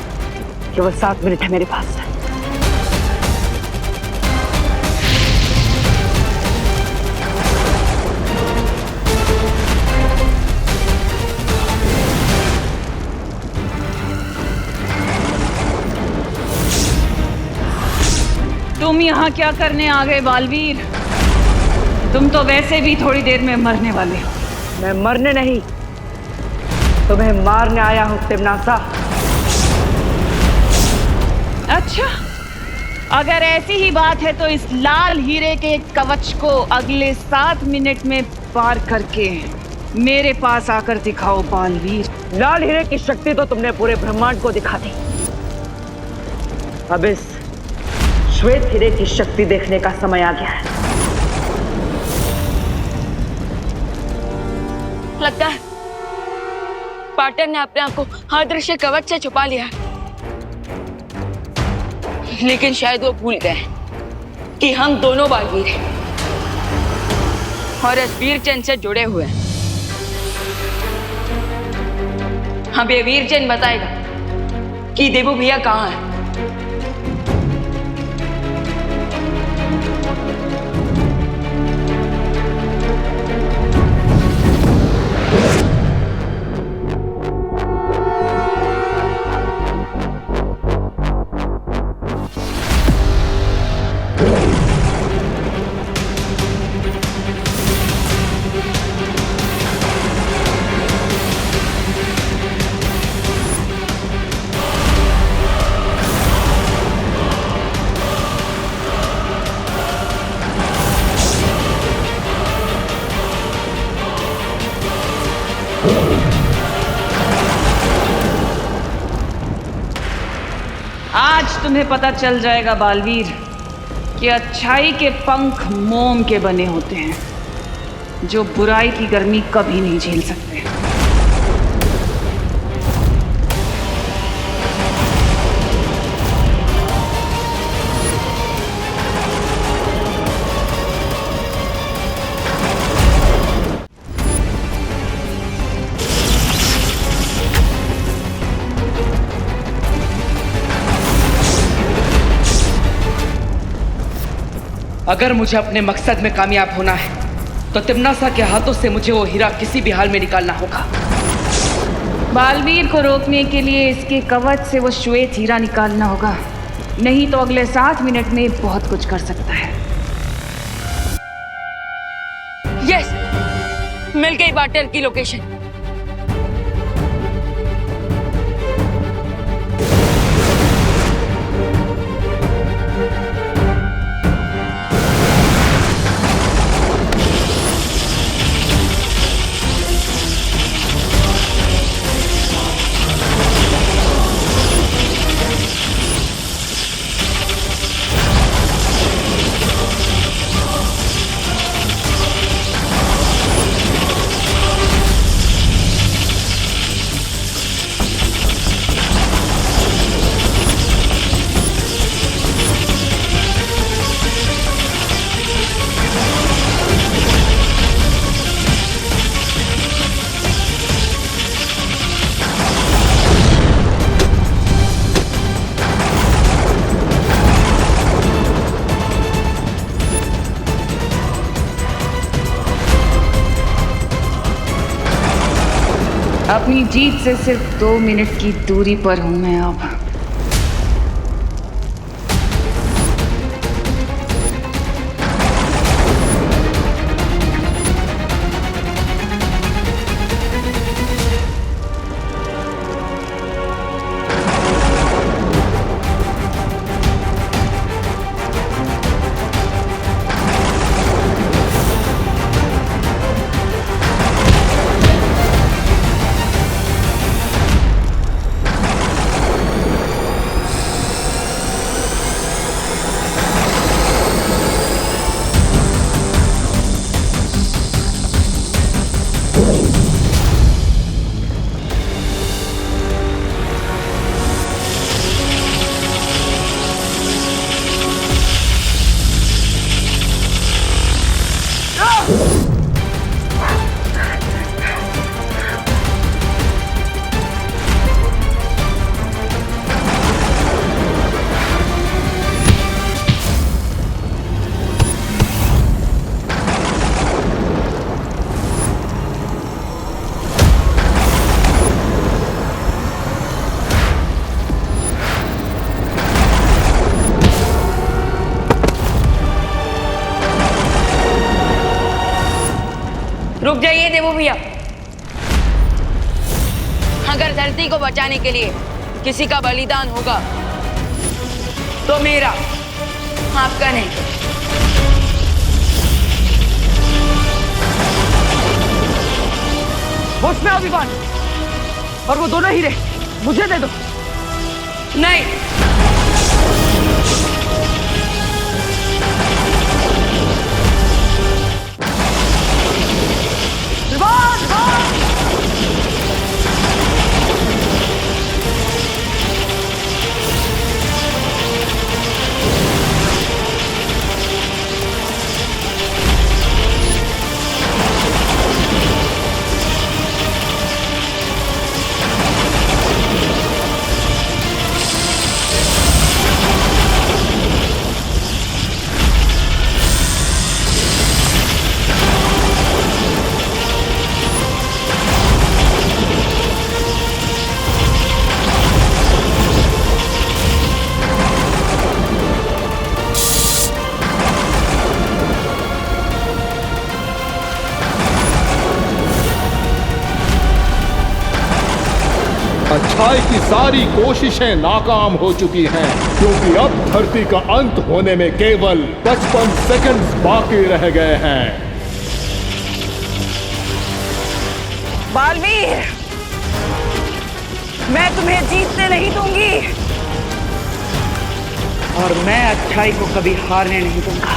[SPEAKER 6] केवल 7 मिनट है मेरे पास। तुम यहाँ क्या करने आ गए बालवीर? तुम तो वैसे भी थोड़ी देर में मरने वाले हो। मैं मरने नहीं, तुम्हें मारने आया हूं तिमनासा। अच्छा, अगर ऐसी ही बात है तो इस लाल हीरे के कवच को अगले 7 मिनट में पार करके मेरे पास आकर दिखाओ बालवीर। लाल हीरे की शक्ति तो तुमने पूरे ब्रह्मांड को दिखा दी, अब इस श्वेत हीरे की शक्ति देखने का समय आ गया है।
[SPEAKER 14] लगता है पार्टनर ने अपने आप को अदृश्य कवच से छुपा लिया, लेकिन शायद वो भूल गए कि हम दोनों बालवीर हैं और इस वीर चिन्ह से जुड़े हुए हैं। हमें ये वीर चिन्ह बताएगा कि देवू भैया कहाँ है।
[SPEAKER 6] आज तुम्हें पता चल जाएगा बालवीर कि अच्छाई के पंख मोम के बने होते हैं जो बुराई की गर्मी कभी नहीं झेल सकते।
[SPEAKER 5] अगर मुझे अपने मकसद में कामयाब होना है तो तिमनासा के हाथों से मुझे वो हीरा किसी भी हाल में निकालना होगा।
[SPEAKER 6] बालवीर को रोकने के लिए इसके कवच से वो श्वेत हीरा निकालना होगा, नहीं तो अगले 7 मिनट में बहुत कुछ कर सकता है।
[SPEAKER 14] यस, मिल गई पार्टनर की लोकेशन।
[SPEAKER 6] अपनी जीत से सिर्फ 2 मिनट की दूरी पर हूं मैं अब।
[SPEAKER 14] रुक जाइए देवू भैया। अगर धरती को बचाने के लिए किसी का बलिदान होगा तो मेरा, आपका नहीं।
[SPEAKER 5] होश में आओ विवान, और वो दोनों हीरे मुझे दे दो।
[SPEAKER 14] नहीं,
[SPEAKER 11] अच्छाई की सारी कोशिशें नाकाम हो चुकी हैं, क्योंकि अब धरती का अंत होने में केवल 55 सेकंड्स बाकी रह गए हैं।
[SPEAKER 6] बालवीर, मैं तुम्हें जीतने नहीं दूंगी।
[SPEAKER 5] और मैं अच्छाई को कभी हारने नहीं दूंगा।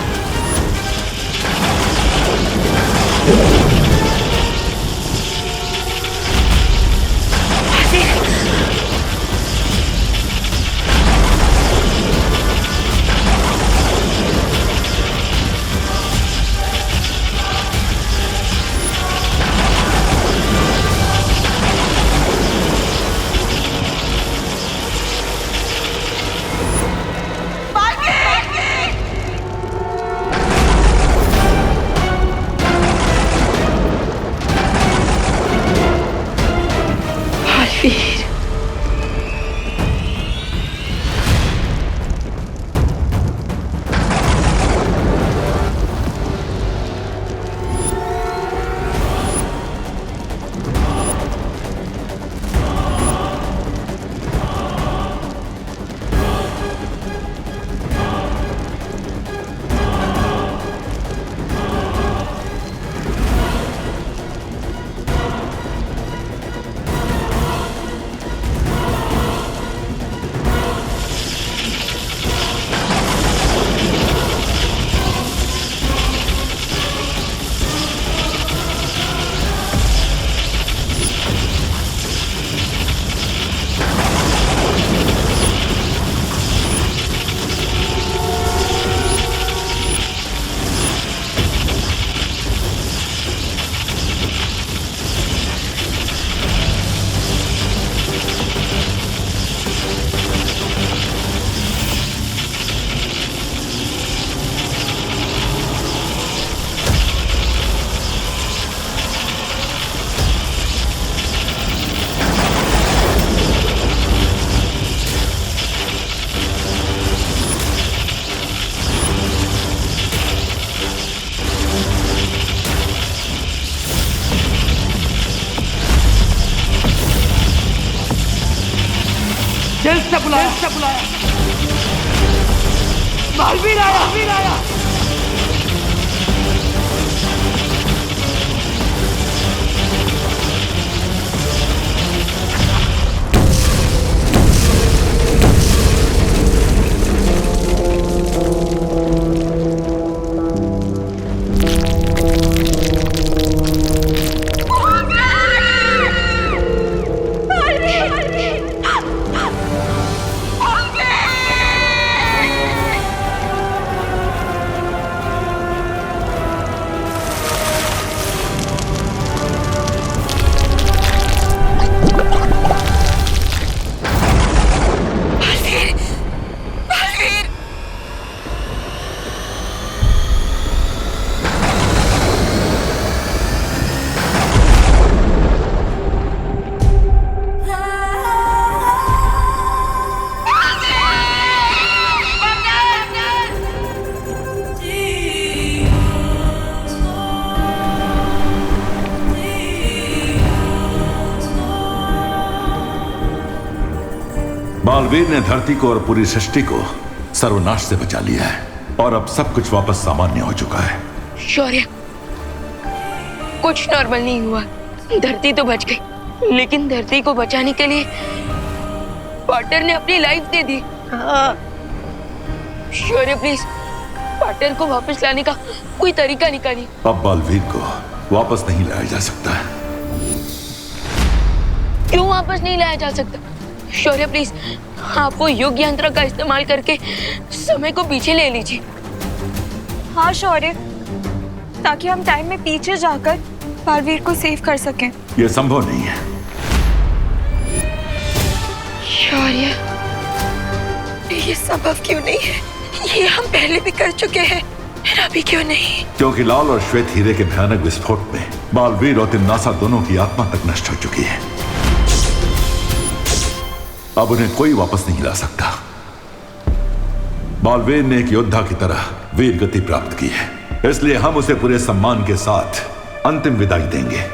[SPEAKER 5] जल्द से बुलाया। बालवीर आया।
[SPEAKER 9] बालवीर ने धरती को और पूरी सृष्टि को सर्वनाश से बचा लिया है और अब सब कुछ वापस सामान्य हो चुका है।
[SPEAKER 14] शौर्य, कुछ नॉर्मल नहीं हुआ। धरती तो बच गई, लेकिन धरती को बचाने के लिए पार्टनर ने अपनी life they the. Shaurya please, partner को वापस लाने का कोई तरीका निकालिए।
[SPEAKER 9] अब बालवीर को वापस नहीं लाया जा सकता।
[SPEAKER 14] क्यों वापस नहीं लाया जा सकता? शौर्य प्लीज, आप वो योग यंत्र का इस्तेमाल करके समय को पीछे ले लीजिए।
[SPEAKER 16] हाँ शौर्य, ताकि हम टाइम में पीछे जाकर बालवीर को सेव कर सकें।
[SPEAKER 9] यह संभव नहीं है।
[SPEAKER 8] शौर्य, ये संभव क्यों नहीं है? ये हम पहले भी कर चुके हैं, फिर अभी क्यों नहीं?
[SPEAKER 9] क्योंकि लाल और श्वेत हीरे के भयानक विस्फोट में बालवीर और तिम्नासा दोनों की आत्मा तक नष्ट हो चुकी है। अब उन्हें कोई वापस नहीं ला सकता। बालवीर ने एक योद्धा की तरह वीर गति प्राप्त की है, इसलिए हम उसे पूरे सम्मान के साथ अंतिम विदाई देंगे।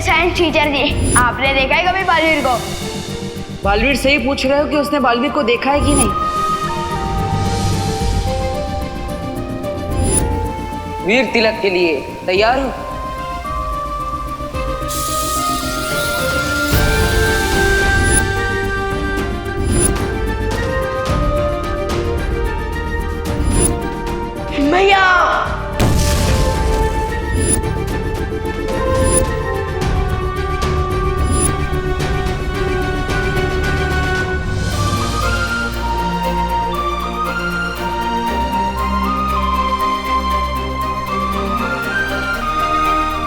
[SPEAKER 14] साइंस टीचर जी, आपने देखा है कभी बालवीर को?
[SPEAKER 4] बालवीर से ही पूछ रहे हो कि उसने बालवीर को देखा है कि नहीं? वीर तिलक के लिए तैयार हो?
[SPEAKER 14] भैया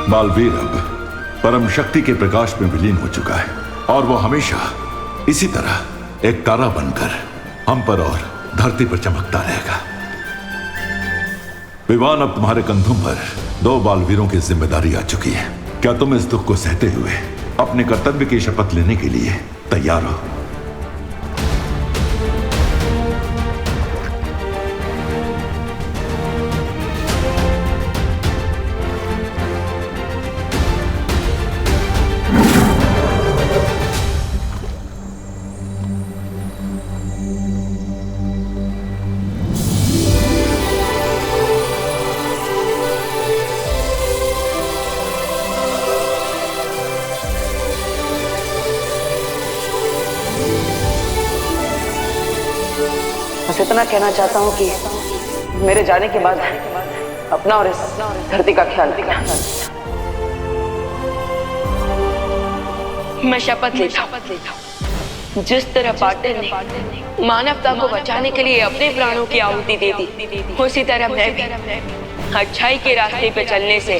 [SPEAKER 9] बालवीर अब परम शक्ति के प्रकाश में विलीन हो चुका है और वो हमेशा इसी तरह एक तारा बनकर हम पर और धरती पर चमकता रहेगा। विवान, अब तुम्हारे कंधों पर 2 बालवीरों की जिम्मेदारी आ चुकी है। क्या तुम इस दुख को सहते हुए अपने कर्तव्य की शपथ लेने के लिए तैयार हो?
[SPEAKER 6] इतना कहना चाहता हूँ कि मेरे जाने के बाद अपना और इस धरती का ख्याल रखना।
[SPEAKER 14] मैं शपथ लेता हूँ, जिस तरह पाटिल ने मानवता को बचाने के लिए अपने प्राणों की आहुति दे दी, उसी तरह मैं भी अच्छाई के रास्ते पे चलने से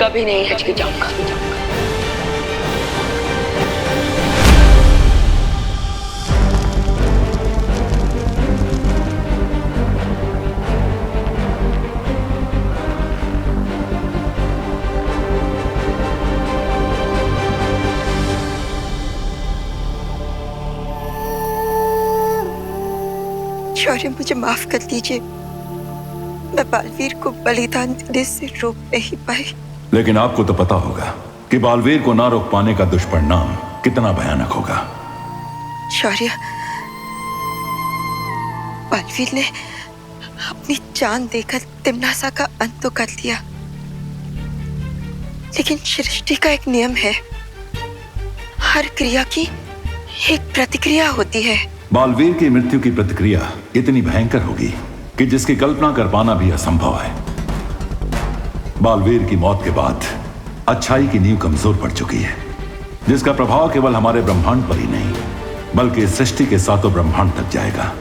[SPEAKER 14] कभी नहीं हिचकिचाऊंगा।
[SPEAKER 8] शौर्य, मुझे माफ कर दीजिए, मैं बालवीर को बलिदान देने से रोक नहीं पाई।
[SPEAKER 9] लेकिन आपको तो पता होगा कि बालवीर को ना रोक पाने का दुष्परिणाम कितना भयानक होगा।
[SPEAKER 8] शौर्य, बालवीर ने अपनी जान देकर तिम्नासा का अंत तो कर दिया, लेकिन सृष्टि का एक नियम है, हर क्रिया की एक प्रतिक्रिया होती है।
[SPEAKER 9] बालवीर की मृत्यु की प्रतिक्रिया इतनी भयंकर होगी कि जिसकी कल्पना कर पाना भी असंभव है। बालवीर की मौत के बाद अच्छाई की नींव कमजोर पड़ चुकी है, जिसका प्रभाव केवल हमारे ब्रह्मांड पर ही नहीं बल्कि सृष्टि के सातों ब्रह्मांड तक जाएगा।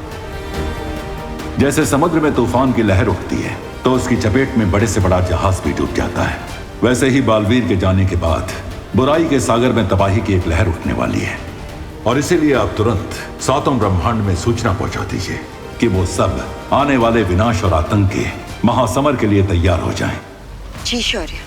[SPEAKER 9] जैसे समुद्र में तूफान की लहर उठती है तो उसकी चपेट में बड़े से बड़ा जहाज भी डूब जाता है, वैसे ही बालवीर के जाने के बाद बुराई के सागर में तबाही की एक लहर उठने वाली है। और इसीलिए आप तुरंत सातों ब्रह्मांड में सूचना पहुंचा दीजिए कि वो सब आने वाले विनाश और आतंक के महासमर के लिए तैयार हो जाएं।
[SPEAKER 8] जी शौर्य।